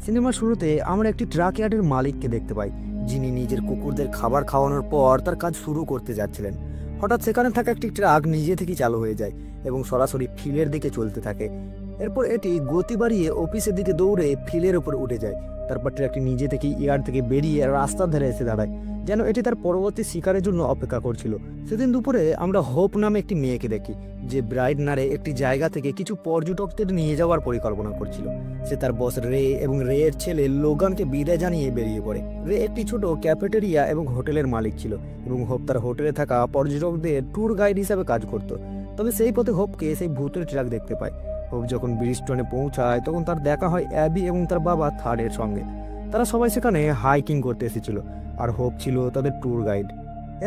সিনেমার শুরুতে আমরা একটি ট্রাক ইয়ার্ডের মালিককে দেখতে পাই, যিনি নিজের কুকুরদের খাবার খাওয়ানোর পর তার কাজ শুরু করতে যাচ্ছিলেন। হঠাৎ সেখানে থাকা একটি ট্রাক নিজে থেকেই চালু হয়ে যায় এবং সরাসরি ফিলের দিকে চলতে থাকে। এরপর এটি গতি বাড়িয়ে অফিসের দিকে দৌড়ে ফিলের ওপর উঠে যায়। তারপর ট্রাকটি নিজে থেকেই ইয়ার্ড থেকে বেরিয়ে রাস্তার ধারে এসে দাঁড়ায়, যেন এটি তার পরবর্তী শিকারের জন্য অপেক্ষা করছিল। সেদিন দুপুরে আমরা হোপ নামে একটি মেয়েকে দেখি, যে ব্রাইড নারে একটি জায়গা থেকে কিছু পর্যটকদের নিয়ে যাওয়ার পরিকল্পনা করছিল। সে তার বস রে এবং রে এর ছেলে লোগানকে বিদায় জানিয়ে বেরিয়ে পড়ে। রে একটি ছোট ক্যাফেটেরিয়া এবং হোটেলের মালিক ছিল এবং হোপ তার হোটেলে থাকা পর্যটকদের ট্যুর গাইড হিসাবে কাজ করত। তবে সেই পথে হোপকে সেই ভূতের ট্রাক দেখতে পায়। হোপ যখন ব্রিজস্টোনে পৌঁছায় তখন তার দেখা হয় অ্যাবি এবং তার বাবা থার্ডের সঙ্গে। তারা সবাই সেখানে হাইকিং করতে এসেছিল, আর হোপ ছিল তাদের ট্যুর গাইড।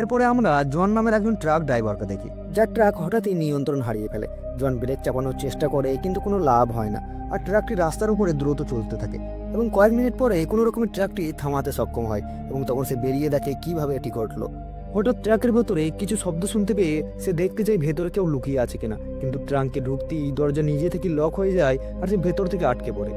এরপরে আমরা জন নামের একজন ট্রাক ড্রাইভারকে দেখি, যার ট্রাক হঠাৎই নিয়ন্ত্রণ হারিয়ে ফেলে। জন ব্রেক চাপানোর চেষ্টা করে, কিন্তু কোনো লাভ হয় না, আর ট্রাকটি রাস্তার উপরে দ্রুত চলতে থাকে এবং কয়েক মিনিট পরে কোনো রকমের ট্রাকটি থামাতে সক্ষম হয় এবং তখন সে বেরিয়ে দেখে কিভাবে এটি ঘটলো। হঠাৎ ট্রাকের ভেতরে কিছু শব্দ শুনতে পেয়ে সে দেখতে চায় ভেতরে কেউ লুকিয়ে আছে কিনা, কিন্তু ট্রাঙ্কে ঢুকতেই দরজা নিজে থেকে লক হয়ে যায় আর সে ভেতর থেকে আটকে পড়ে।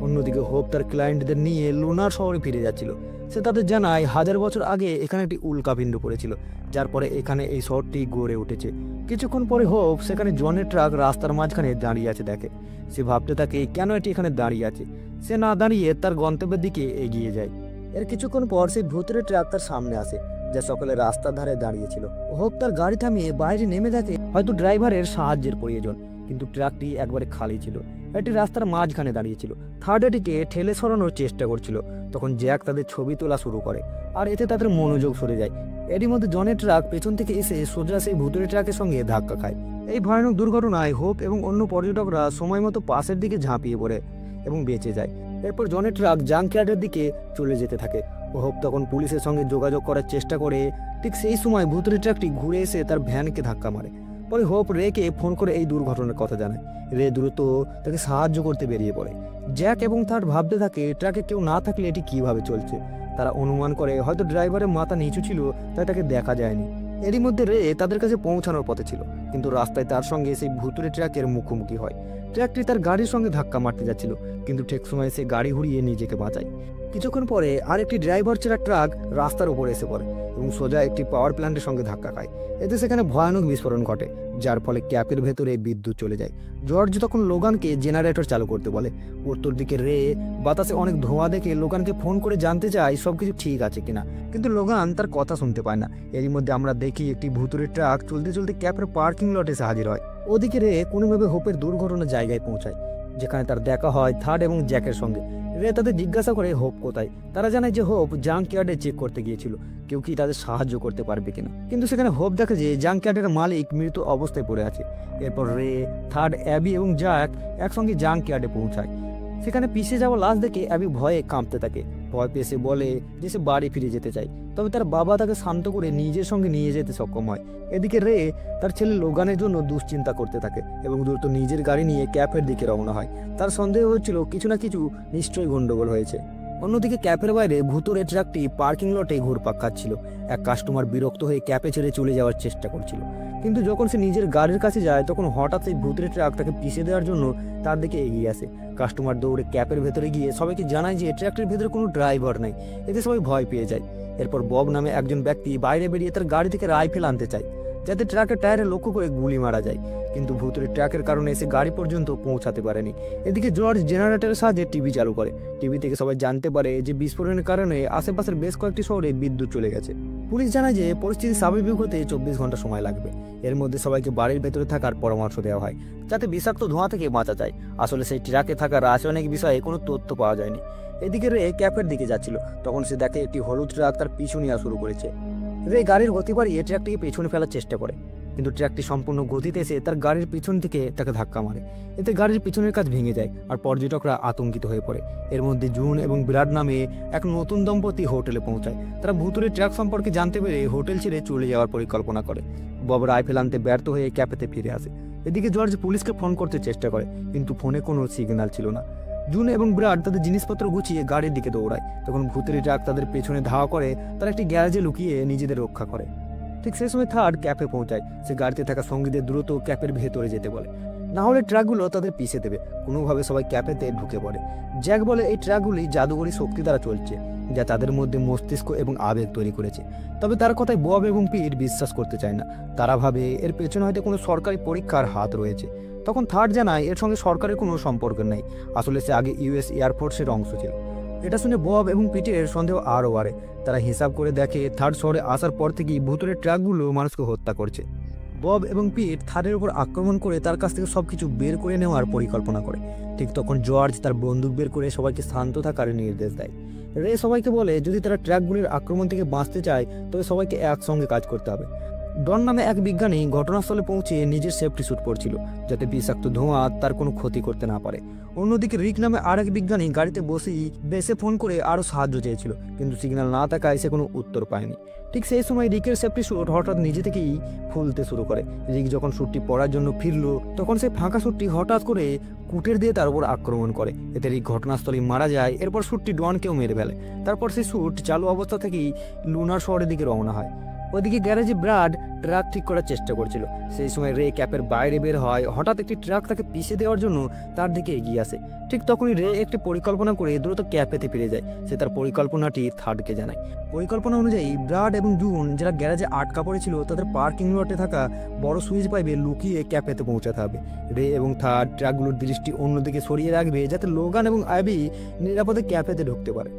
অন্যদিকে হোপ তার ক্লায়েন্টদের নিয়ে লুনার শহরে ফিরে যাচ্ছিল। সে তাদের জানায় 1000 বছর আগে এখানে একটি উল্কাপিণ্ড পড়েছিল, যার পরে এখানে এই শহরটি গড়ে উঠেছে। কিছুক্ষণ পরে হোপ সেখানে জনের ট্রাক রাস্তার মাঝখানে দাঁড়িয়ে আছে দেখে। সে ভাবতে থাকে কেন এটি এখানে দাঁড়িয়ে আছে। সে না দাঁড়িয়ে তার গন্তব্যের দিকে এগিয়ে যায়। এর কিছুক্ষণ পর সেই ভূতের ট্রাক তার সামনে আসে, যা সকলে রাস্তার ধারে দাঁড়িয়েছিল। হোপ তার গাড়ি থামিয়ে বাইরে নেমে দেখে হয়তো ড্রাইভারের সাহায্যের প্রয়োজন, কিন্তু ট্রাকটি একবারে খালি ছিল। এটি রাস্তার মাঝখানে দাঁড়িয়েছিল। থার্ড এটিকে ঠেলে সরানোর চেষ্টা করছিল। তখন জ্যাক তাদের ছবি তোলা শুরু করে, আর এতে তাদের মনোযোগ সরে যায়। এরই মধ্যে জনের ট্রাক পেছন থেকে এসে সোজা সেই ভূতের ট্রাকের সঙ্গে ধাক্কা খায়। এই ভয়ানক দুর্ঘটনায় হোপ এবং অন্য পর্যটকরা সময় মতো পাশের দিকে ঝাঁপিয়ে পড়ে এবং বেঁচে যায়। এরপর জনের ট্রাক জাঙ্কইয়ার্ডের দিকে চলে যেতে থাকে। হোপ তখন পুলিশের সঙ্গে যোগাযোগ করার চেষ্টা করে। ঠিক সেই সময় ভূতের ট্রাকটি ঘুরে এসে তার ভ্যানকে ধাক্কা মারে। পরে হোপ রেকে ফোন করে এই দুর্ঘটনার কথা জানায়। রে দ্রুত তাকে সাহায্য করতে বেরিয়ে পড়ে। জ্যাক এবং তার ভাবতে থাকে ট্রাকে কেউ না থাকলে এটি কিভাবে চলছে। তারা অনুমান করে হয়তো ড্রাইভারের মাথা নিচু ছিল, তাই তাকে দেখা যায়নি। এরই মধ্যে রে তাদের কাছে পৌঁছানোর পথে ছিল, কিন্তু রাস্তায় তার সঙ্গে সেই ভূতুরে ট্রাকের মুখোমুখি হয়। ট্রাকটি তার গাড়ির সঙ্গে ধাক্কা মারতে যাচ্ছিল, কিন্তু ঠিক সময় সে গাড়ি ঘুরিয়ে নিজেকে বাঁচায়। কিছুক্ষণ পরে আরেকটি ড্রাইভার ছাড়া ট্রাক রাস্তার উপরে এসে পড়ে এবং সোজা একটি পাওয়ার প্ল্যান্টের সঙ্গে ধাক্কা খায়। এতে সেখানে ভয়ানক বিস্ফোরণ ঘটে, যার ফলে ক্যাপের ভেতরে বিদ্যুৎ চলে যায়। জর্জ তখন লোগানকে জেনারেটর চালু করতে বলে। উত্তর দিকে রে বাতাসে অনেক ধোঁয়া দেখে লোগানকে ফোন করে জানতে চায় সবকিছু ঠিক আছে কিনা, কিন্তু লোগান তার কথা শুনতে পায় না। এরই মধ্যে আমরা দেখি একটি ভুতুরে ট্রাক চলতে চলতে ক্যাপের পার্কিং লটে এসে হাজির হয়। ওদিকে রে কোনোভাবে হোপের দুর্ঘটনার জায়গায় পৌঁছায়, যেখানে তার দেখা হয় থার্ড এবং জ্যাকের সঙ্গে। রে তাদের জিজ্ঞাসা করে হোপ কোথায়। তারা জানায় যে হোপ জাঙ্কইয়ার্ডে চেক করতে গিয়েছিল, কেউ কি তাদের সাহায্য করতে পারবে কিনা। কিন্তু সেখানে হোপ দেখে যে জাঙ্কইয়ার্ডের মালিক মৃত অবস্থায় পড়ে আছে। এরপর রে, থার্ড, অ্যাবি এবং জ্যাক একসঙ্গে জাঙ্কইয়ার্ডে পৌঁছায়। সেখানে পিছিয়ে যাওয়া লাশ দেখে অ্যাবি ভয়ে কাঁপতে থাকে। ভয় পেয়ে সে বলে যে সে বাড়ি ফিরে যেতে চায়, তবে তার বাবা তাকে শান্ত করে নিজের সঙ্গে নিয়ে যেতে সক্ষম হয়। এদিকে রে তার ছেলে লোগানের জন্য দুশ্চিন্তা করতে থাকে এবং দ্রুত নিজের গাড়ি নিয়ে ক্যাফের দিকে রওনা হয়। তার সন্দেহ হচ্ছিল কিছু না কিছু নিশ্চয়ই গন্ডগোল হয়েছে। অন্যদিকে ক্যাফের বাইরে ভুতুরে ট্রাকটি পার্কিং লটে ঘুরপাক খাচ্ছিল। এক কাস্টমার বিরক্ত হয়ে ক্যাফে ছেড়ে চলে যাওয়ার চেষ্টা করছিল, কিন্তু যখন সে নিজের গাড়ির কাছে যায় তখন হঠাৎ সেই ভুতুরে ট্রাক তাকে পিছিয়ে দেওয়ার জন্য তার দিকে এগিয়ে আসে। কাস্টমার দৌড়ে ক্যাফের ভেতরে গিয়ে সবাইকে জানায় যে ট্রাকটির ভেতরে কোনো ড্রাইভার নেই। এতে সবাই ভয় পেয়ে যায়। এরপর বব নামে একজন ব্যক্তি বাইরে বেরিয়ে তার গাড়ি থেকে রাইফেল আনতে চায়, যাতে ট্রাকের টায়ারে লক্ষ্য করে গুলি মারা যায়, কিন্তু ভুতুরে ট্রাকের কারণে এসে গাড়ি পর্যন্ত পৌঁছাতে পারেনি। এদিকে জর্জ জেনারেটরের সাহায্যে টিভি চালু করে। টিভি থেকে সবাই জানতে পারে যে বিস্ফোরণের কারণে আশেপাশের বেশ কয়েকটি শহরে বিদ্যুৎ চলে গেছে। পুলিশ জানায় যে পরিস্থিতি স্বাভাবিক হতে 24 ঘন্টা সময় লাগবে। এর মধ্যে সবাইকে বাড়ির ভেতরে থাকার পরামর্শ দেওয়া হয়, যাতে বিষাক্ত ধোঁয়া থেকে বাঁচা যায়। আসলে সেই ট্রাকে থাকা রাসায়নিক বিষয়ে কোনো তথ্য পাওয়া যায়নি। এদিকে রে ক্যাফের দিকে যাচ্ছিল, তখন সে দেখে একটি হলুদ ট্রাক তার পিছু নেওয়া শুরু করেছে। রে গাড়ির গতি বাড়িয়ে ট্রাকটিকে পেছনে ফেলার চেষ্টা করে, কিন্তু ট্রাকটি সম্পূর্ণ গতিতে এসে তার গাড়ির পিছন থেকে তাকে ধাক্কা মারে। এতে গাড়ির পিছনের কাজ ভেঙে যায় আর পর্যটকরা আতঙ্কিত হয়ে পড়ে। এর মধ্যে জুন এবং বিরাট নামে এক নতুন দম্পতি হোটেলে পৌঁছায়। তারা ভুতুরে ট্রাক সম্পর্কে জানতে পেরে হোটেল ছেড়ে চলে যাওয়ার পরিকল্পনা করে। বব রাইফেল আনতে ব্যর্থ হয়ে ক্যাফেতে ফিরে আসে। এদিকে জর্জ পুলিশকে ফোন করতে চেষ্টা করে, কিন্তু ফোনে কোনো সিগন্যাল ছিল না। জুন এবং বিরাট তাদের জিনিসপত্র গুছিয়ে গাড়ির দিকে দৌড়ায়। তখন ভূতের ট্রাক তাদের পেছনে ধাওয়া করে তারা একটি গ্যারেজে লুকিয়ে নিজেদের রক্ষা করে। ঠিক সেই সময় থার্ড ক্যাফে পৌঁছায়। সে গাড়িতে থাকা সঙ্গীদের দ্রুত ক্যাফের ভেতরে যেতে বলে। না হলে ট্রাকগুলো তাদের পিছে দেবে। কোনোভাবে সবাই ক্যাফেতে ঢুকে পড়ে। জ্যাক বলে এই ট্রাকগুলি জাদুকরী শক্তি দ্বারা চলছে, যা তাদের মধ্যে মস্তিষ্ক এবং আবেগ তৈরি করেছে। তবে তার কথায় বব এবং পিট বিশ্বাস করতে চায় না। তারা ভাবে এর পেছনে হয়তো কোনো সরকারি পরীক্ষার হাত রয়েছে। তখন থার্ড জানায় এর সঙ্গে সরকারের কোনো সম্পর্ক নেই, আসলে সে আগে ইউএস এয়ারফোর্সের অংশ ছিল। এটা শুনে বব এবং পিটের সন্দেহ আরও বাড়ে। তারা হিসাব করে দেখে থার্ড শহরে আসার পর থেকেই ভুতুরে ট্রাকগুলো মানুষকে হত্যা করছে। বব এবং পিট থার্ডের উপর আক্রমণ করে তার কাছ থেকে সবকিছু বের করে নেওয়ার পরিকল্পনা করে। ঠিক তখন জর্জ তার বন্দুক বের করে সবাইকে শান্ত থাকার নির্দেশ দেয়। রে সবাইকে বলে যদি তারা ট্রাকগুলির আক্রমণ থেকে বাঁচতে চায় তবে সবাইকে একসঙ্গে কাজ করতে হবে। ডন নামে এক বিজ্ঞানী ঘটনাস্থলে পৌঁছে নিজের সেফটি স্যুট পরছিল, যাতে বিষাক্ত ধোঁয়া তার কোনো ক্ষতি করতে না পারে। অন্যদিকে রিক নামে আরেক বিজ্ঞানী গাড়িতে বসেই বেসে ফোন করে আরও সাহায্য চেয়েছিল, কিন্তু সিগন্যাল না থাকায় সে কোনো উত্তর পায়নি। ঠিক সেই সময় রিকের সেফটি স্যুট হঠাৎ নিজে থেকেই ফুলতে শুরু করে। রিক যখন স্যুটটি পরার জন্য ফিরল তখন সেই ফাঁকা স্যুটটি হঠাৎ করে কুটের দিয়ে তার উপর আক্রমণ করে। এতে রিক ঘটনাস্থলেই মারা যায়। এরপর স্যুটটি ডনকেও মেরে ফেলে। তারপর সেই স্যুট চালু অবস্থা থেকেই লুনার শহরের দিকে রওনা হয়। ওইদিকে গ্যারেজে ব্রাড ট্রাক ঠিক করার চেষ্টা করছিল। সেই সময় রে ক্যাপের বাইরে বের হয়। হঠাৎ একটি ট্রাক তাকে পিষে দেওয়ার জন্য তার দিকে এগিয়ে আসে। ঠিক তখনই রে একটি পরিকল্পনা করে দ্রুত ক্যাপেতে ফিরে যায়। সে তার পরিকল্পনাটি থার্ডকে জানায়। পরিকল্পনা অনুযায়ী ব্রাড এবং জুন, যারা গ্যারেজে আটকা পড়েছিল, তাদের পার্কিং লটে থাকা বড় সুইচ পাইপে লুকিয়ে ক্যাপেতে পৌঁছাতে হবে। রে এবং থার্ড ট্রাকগুলোর দৃষ্টি অন্যদিকে সরিয়ে রাখবে, যাতে লোগান এবং অ্যাবি নিরাপদে ক্যাফেতে ঢুকতে পারে।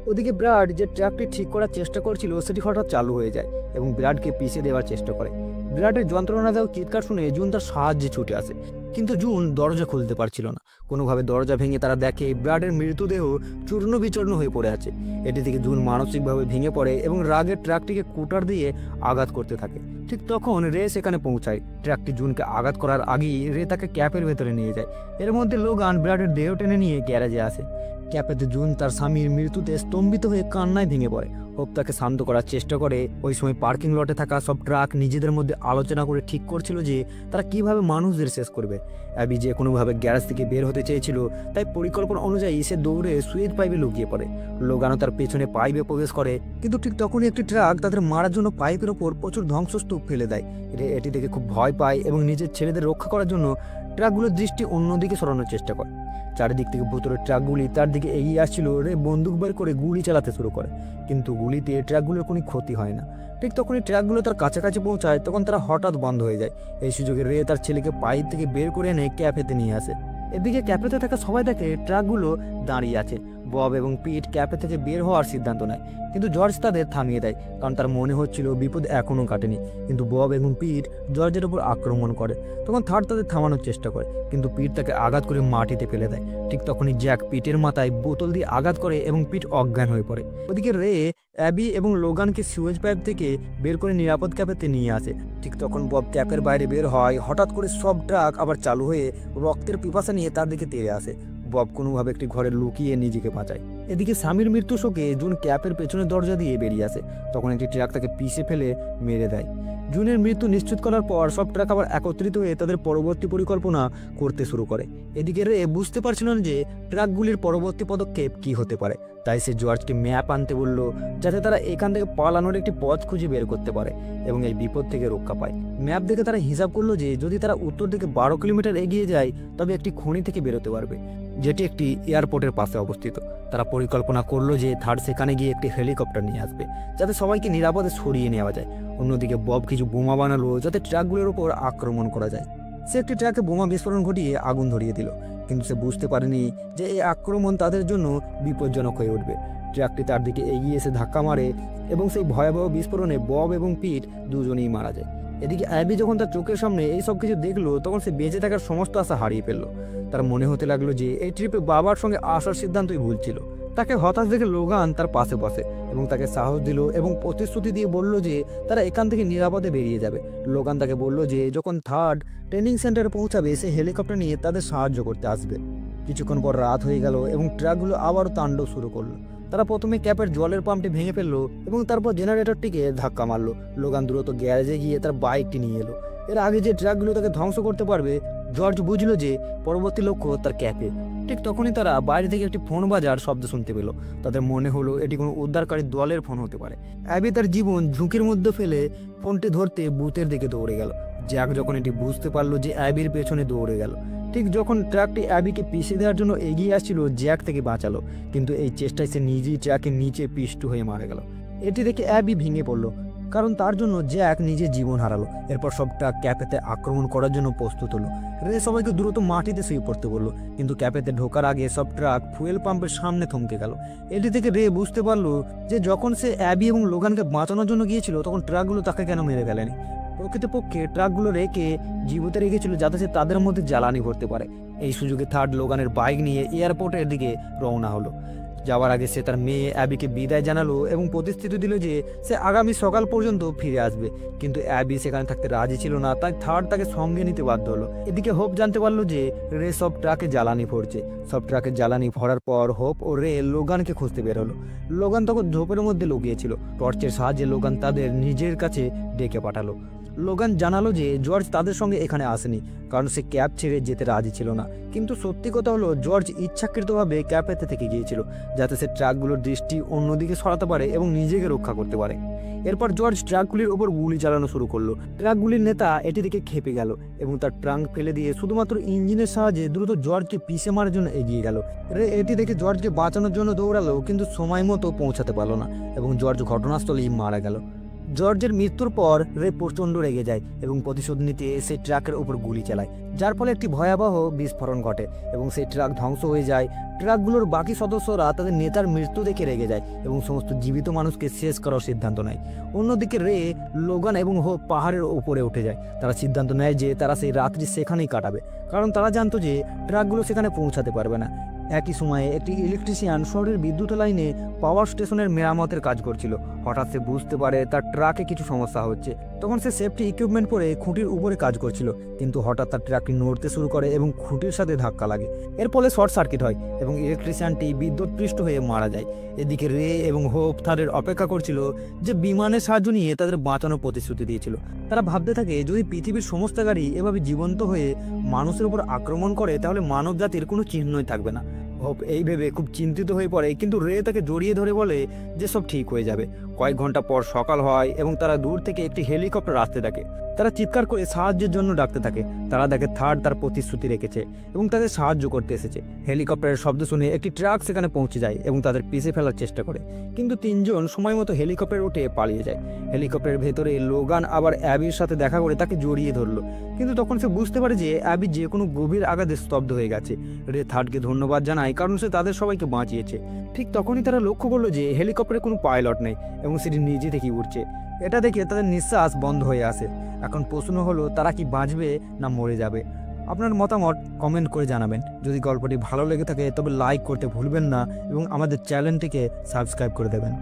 ওদিকে ব্রাড যে ট্রাকটি ঠিক করার চেষ্টা করছিল সেটি হঠাৎ চালু হয়ে যায় এবং ব্রাডকে পিছিয়ে দেওয়ার চেষ্টা করে। ব্রাডের যন্ত্রণাদায়ক চিৎকার শুনে জুন তার সাহায্যে ছুটে আসে, কিন্তু জুন দরজা খুলতে পারছিল না। কোনোভাবে দরজা ভেঙে তারা দেখে ব্রাডের মৃতদেহ চূর্ণ বিচূর্ণ হয়ে পড়ে আছে। এটি থেকে জুন মানসিকভাবে ভেঙে পড়ে এবং রাগের ট্রাকটিকে কুটার দিয়ে আঘাত করতে থাকে। ঠিক তখন রে সেখানে পৌঁছায়। ট্রাকটি জুনকে আঘাত করার আগেই রে তাকে ক্যাপের ভেতরে নিয়ে যায়। এর মধ্যে লোগান ব্রাডের দেহ টেনে নিয়ে গ্যারেজে আসে। ক্যাপেতে জুন তার স্বামীর মৃত্যুতে স্তম্ভিত হয়ে কান্নায় ভেঙে পড়ে। হোপ তাকে শান্ত করার চেষ্টা করে। ওই সময় পার্কিং লটে থাকা সব ট্রাক নিজেদের মধ্যে আলোচনা করে ঠিক করছিল যে তারা কিভাবে মানুষদের শেষ করবে। অ্যাবি যে কোনোভাবে গ্যারেজ থেকে বের হতে চেয়েছিল, তাই পরিকল্পনা অনুযায়ী সে দৌড়ে সুইচ পাইপে লুকিয়ে পড়ে। লোগানও তার পেছনে পাইপে প্রবেশ করে, কিন্তু ঠিক তখনই একটি ট্রাক তাদের মারার জন্য পাইপের ওপর প্রচুর ধ্বংসস্তূপ ফেলে দেয়। এটি দেখে খুব ভয় পায় এবং নিজের ছেলেদের রক্ষা করার জন্য ট্রাকগুলোর দৃষ্টি অন্যদিকে সরানোর চেষ্টা করে। চারিদিক থেকে ভুতুরে ট্রাকগুলি তার দিকে এগিয়ে আসছিল। রে বন্দুক বের করে গুলি চালাতে শুরু করে, কিন্তু গুলিতে ট্রাকগুলোর কোনো ক্ষতি হয় না। ঠিক তখনই ট্রাকগুলো তার কাছাকাছি পৌঁছায়, তখন তারা হঠাৎ বন্ধ হয়ে যায়। এই সুযোগে রে তার ছেলেকে পাইপ থেকে বের করে এনে ক্যাফেতে নিয়ে আসে। এদিকে ক্যাফেতে থাকা সবাই দেখে ট্রাকগুলো দাঁড়িয়ে আছে। বব এবং পিট ক্যাফে থেকে বের হওয়ার সিদ্ধান্ত নেয়, কিন্তু জর্জ তাদের থামিয়ে দেয়, কারণ তার মনে হচ্ছিল বিপদ এখনও কাটেনি। কিন্তু বব এবং পিট জর্জের উপর আক্রমণ করে। তখন থার্ড তাদের থামানোর চেষ্টা করে, কিন্তু পিট তাকে আঘাত করে মাটিতে ফেলে দেয়। ঠিক তখনই জ্যাক পিটের মাথায় বোতল দিয়ে আঘাত করে এবং পিট অজ্ঞান হয়ে পড়ে। ওদিকে রে অ্যাবি এবং লোগানকে সুয়েজ পাইপ থেকে বের করে নিরাপদ ক্যাফেতে নিয়ে আসে। ঠিক তখন বব ক্যাপের বাইরে বের হয়। হঠাৎ করে সব ট্রাক আবার চালু হয়ে রক্তের পিপাসা নিয়ে তার দিকে তেড়ে আসে। বব কোনোভাবে একটি ঘরে লুকিয়ে নিজেকে বাঁচায়। এদিকে স্বামীর মৃত্যু শোকে জুন ক্যাপের পেছনের দরজা দিয়ে বেরিয়ে আসে। তখন একটি ট্রাক তাকে পিষে ফেলে মেরে দেয়। জুনের মৃত্যু নিশ্চিত করার পর সব ট্রাক আবার একত্রিত হয়ে তাদের পরবর্তী পরিকল্পনা করতে শুরু করে। এদিকে রে বুঝতে পারছিল না যে ট্রাকগুলির পরবর্তী পদক্ষেপ কি হতে পারে, তাই সে জর্জকে ম্যাপ আনতে বলল, যাতে তারা এখান থেকে পালানোর একটি পথ খুঁজে বের করতে পারে এবং এই বিপদ থেকে রক্ষা পায়। ম্যাপ দেখে তারা হিসাব করলো যে যদি তারা উত্তর দিকে 12 কিলোমিটার এগিয়ে যায় তবে একটি খনি থেকে বেরোতে পারবে, যেটি একটি এয়ারপোর্টের পাশে অবস্থিত। তারা পরিকল্পনা করলো যে থার্ড সেখানে গিয়ে একটি হেলিকপ্টার নিয়ে আসবে, যাতে সবাইকে নিরাপদে সরিয়ে নেওয়া যায়। অন্যদিকে বব কিছু বোমা বানালো, যাতে ট্রাকগুলোর উপর আক্রমণ করা যায়। সে একটি ট্রাকে বোমা বিস্ফোরণ ঘটিয়ে আগুন ধরিয়ে দিল, কিন্তু সে বুঝতে পারেনি যে এই আক্রমণ তাদের জন্য বিপজ্জনক হয়ে উঠবে। ট্রাকটি তার দিকে এগিয়ে এসে ধাক্কা মারে এবং সেই ভয়াবহ বিস্ফোরণে বব এবং পিট দুজনেই মারা যায়। এদিকে অ্যাবি যখন তার চোখের সামনে এই সব কিছু দেখলো, তখন সে বেঁচে থাকার সমস্ত আশা হারিয়ে ফেললো। তার মনে হতে লাগলো যে এই ট্রিপে বাবার সঙ্গে আসার সিদ্ধান্তই ভুল ছিল। তাকে হতাশ দেখে লোগান তার পাশে বসে এবং তাকে সাহস দিল এবং প্রতিশ্রুতি দিয়ে বলল যে তারা এখান থেকে নিরাপদে বেরিয়ে যাবে। লোগান তাকে বলল যে যখন থার্ড ট্রেনিং সেন্টারে পৌঁছাবে সে হেলিকপ্টার নিয়ে তাদের সাহায্য করতে আসবে। কিছুক্ষণ পর রাত হয়ে গেল এবং ট্রাকগুলো আবারও তাণ্ডব শুরু করলো। তারা প্রথমে ক্যাপের জলের পাম্পটি ভেঙে ফেললো এবং তারপর জেনারেটরটিকে ধাক্কা মারলো। লোগান দ্রুত গ্যারেজে গিয়ে তার বাইকটি নিয়ে এলো। এর আগে যে ট্রাকগুলো তাকে ধ্বংস করতে পারবে, জর্জ বুঝলো যে পরবর্তী লক্ষ্য তার ক্যাপে। ঠিক তখনই তারা বাইরে থেকে একটি ফোন বাজার শব্দ শুনতে পেল। তাদের মনে হলো এটি কোনো উদ্ধারকারী দলের ফোন হতে পারে। অ্যাবি তার জীবন ঝুঁকির মধ্যে ফেলে ফোনটি ধরতে বুথের দিকে দৌড়ে গেল। জ্যাক যখন এটি বুঝতে পারলো যে অ্যাবির পেছনে দৌড়ে গেল। ঠিক যখন ট্রাকটি অ্যাবিকে পিষে দেওয়ার জন্য এগিয়ে আসছিল, জ্যাক থেকে বাঁচালো, কিন্তু এই চেষ্টায় সে নিজেই ট্রাকের নিচে পিষ্ট হয়ে মারা গেল। এটি দেখে অ্যাবি ভেঙে পড়লো, কারণ তার জন্য জ্যাক নিজের জীবন হারালো। এরপর সব ট্রাক ক্যাফেতে আক্রমণ করার জন্য প্রস্তুত হলো। রে সবাইকে দ্রুত মাটিতে শুয়ে পড়তে বললো, কিন্তু ক্যাফেতে ঢোকার আগে সব ট্রাক ফুয়েল পাম্পের সামনে থমকে গেল। এটি থেকে রে বুঝতে পারলো যে যখন সে অ্যাবি এবং লোগানকে বাঁচানোর জন্য গিয়েছিল, তখন ট্রাকগুলো তাকে কেন মেরে ফেলেনি। প্রকৃতপক্ষে ট্রাকগুলো রেখে জীবিত রেখেছিল যাতে সে তাদের মধ্যে জ্বালানি ভরতে পারে। এই সুযোগে থার্ড লোগানের বাইক নিয়ে এয়ারপোর্টের দিকে রওনা হলো। যাওয়ার আগে সে তার মেয়ে অ্যাবিকে বিদায় জানালো এবং প্রতিশ্রুতি দিল যে সে আগামী সকাল পর্যন্ত ফিরে আসবে, কিন্তু অ্যাবি সেখানে থাকতে রাজি ছিল না, তাই থার্ড তাকে সঙ্গে নিতে বাধ্য হলো। এদিকে হোপ জানতে পারলো যে রে সব ট্রাকে জ্বালানি ভরছে। সব ট্রাকে জ্বালানি ভরার পর হোপ ও রে লোগানকে খুঁজতে বের হলো। লোগান তখন ঝোপের মধ্যে লুকিয়েছিল। টর্চের সাহায্যে লোগান তাদের নিজের কাছে ডেকে পাঠালো। লোগান জানালো যে জর্জ তাদের সঙ্গে এখানে আসেনি, কারণ সে ক্যাব ছেড়ে যেতে রাজি ছিল না। কিন্তু সত্যি কথা হলো জর্জ ইচ্ছাকৃতভাবে ক্যাফেতে থেকে গিয়েছিল, যাতে সে ট্রাকগুলোর দৃষ্টি অন্যদিকে সরাতে পারে এবং নিজেকে রক্ষা করতে পারে। এরপর জর্জ ট্রাকগুলির ওপর গুলি চালানো শুরু করলো। ট্রাকগুলির নেতা এটি দেখে খেপে গেল এবং তার ট্রাঙ্ক ফেলে দিয়ে শুধুমাত্র ইঞ্জিনের সাহায্যে দ্রুত জর্জকে পিষে মারার জন্য এগিয়ে গেল। এটি দেখে জর্জকে বাঁচানোর জন্য দৌড়ালো, কিন্তু সময় মতো পৌঁছাতে পারলো না এবং জর্জ ঘটনাস্থলেই মারা গেল। জর্জের মৃত্যুর পর রে প্রচণ্ড রেগে যায় এবং প্রতিশোধ নিতে সে ট্রাকের উপর গুলি চালায়, যার ফলে একটি ভয়াবহ বিস্ফোরণ ঘটে এবং সেই ট্রাক ধ্বংস হয়ে যায়। ট্রাকগুলোর বাকি সদস্যরা তাদের নেতার মৃত্যু দেখে রেগে যায় এবং সমস্ত জীবিত মানুষকে শেষ করার সিদ্ধান্ত নেয়। অন্যদিকে রে, লোগান এবং হোপ পাহাড়ের উপরে উঠে যায়। তারা সিদ্ধান্ত নেয় যে তারা সেই রাত্রি সেখানেই কাটাবে, কারণ তারা জানতো যে ট্রাকগুলো সেখানে পৌঁছাতে পারবে না। একই সময়ে একটি ইলেকট্রিশিয়ান শহরের বিদ্যুৎ লাইনে পাওয়ার স্টেশনের মেরামতের কাজ করছিল। হঠাৎ সে বুঝতে পারে তার ট্রাকে কিছু সমস্যা হচ্ছে। তখন সে সেফটি ইকুইপমেন্ট পরে খুঁটির উপরে কাজ করছিল, কিন্তু হঠাৎ তার ট্রাকটি নড়তে শুরু করে এবং খুঁটির সাথে ধাক্কা লাগে। এর ফলে শর্ট সার্কিট হয় এবং ইলেকট্রিশিয়ানটি বিদ্যুৎপৃষ্ট হয়ে মারা যায়। এদিকে রে এবং হোপ তাদের অপেক্ষা করছিল যে বিমানের সাহায্য নিয়ে তাদের বাঁচানোর প্রতিশ্রুতি দিয়েছিল। তারা ভাবতে থাকে যদি পৃথিবীর সমস্ত গাড়ি এভাবে জীবন্ত হয়ে মানুষের উপর আক্রমণ করে, তাহলে মানব জাতির কোনো চিহ্নই থাকবে না। হোপ এই ভেবে খুব চিন্তিত হয়ে পড়ে, কিন্তু রে তাকে জড়িয়ে ধরে বলে যে সব ঠিক হয়ে যাবে। কয়েক ঘন্টা পর সকাল হয় এবং তারা দূর থেকে একটি হেলিকপ্টার আসতে থাকে। তারা চিৎকার করে সাহায্যের জন্য ডাকতে থাকে। তারা দেখে থার্ড তার প্রতিশ্রুতি রেখেছে এবং তাদের সাহায্য করতে এসেছে। হেলিকপ্টারের শব্দ শুনে একটি ট্রাক সেখানে পৌঁছে যায় এবং তাদের পিষে ফেলার চেষ্টা করে, কিন্তু তিনজন সময় মতো হেলিকপ্টারে উঠে পালিয়ে যায়। হেলিকপ্টারের ভেতরে লোগান আবার অ্যাবির সাথে দেখা করে তাকে জড়িয়ে ধরলো, কিন্তু তখন সে বুঝতে পারে যে অ্যাবি যে কোনো গভীর আঘাতে স্তব্ধ হয়ে গেছে। রে থার্ডকে ধন্যবাদ জানায় কারণ সে তাদের সবাইকে বাঁচিয়েছে। ঠিক তখনই তারা লক্ষ্য করলো যে হেলিকপ্টারে কোনো পাইলট নেই এবং সেটি নিজে থেকেই উঠছে। এটা দেখে তাদের নিঃশ্বাস বন্ধ হয়ে আসে। এখন প্রশ্ন হলো তারা কি বাঁচবে না মরে যাবে? আপনার মতামত কমেন্ট করে জানাবেন। যদি গল্পটি ভালো লেগে থাকে তবে লাইক করতে ভুলবেন না এবং আমাদের চ্যানেলটিকে সাবস্ক্রাইব করে দেবেন।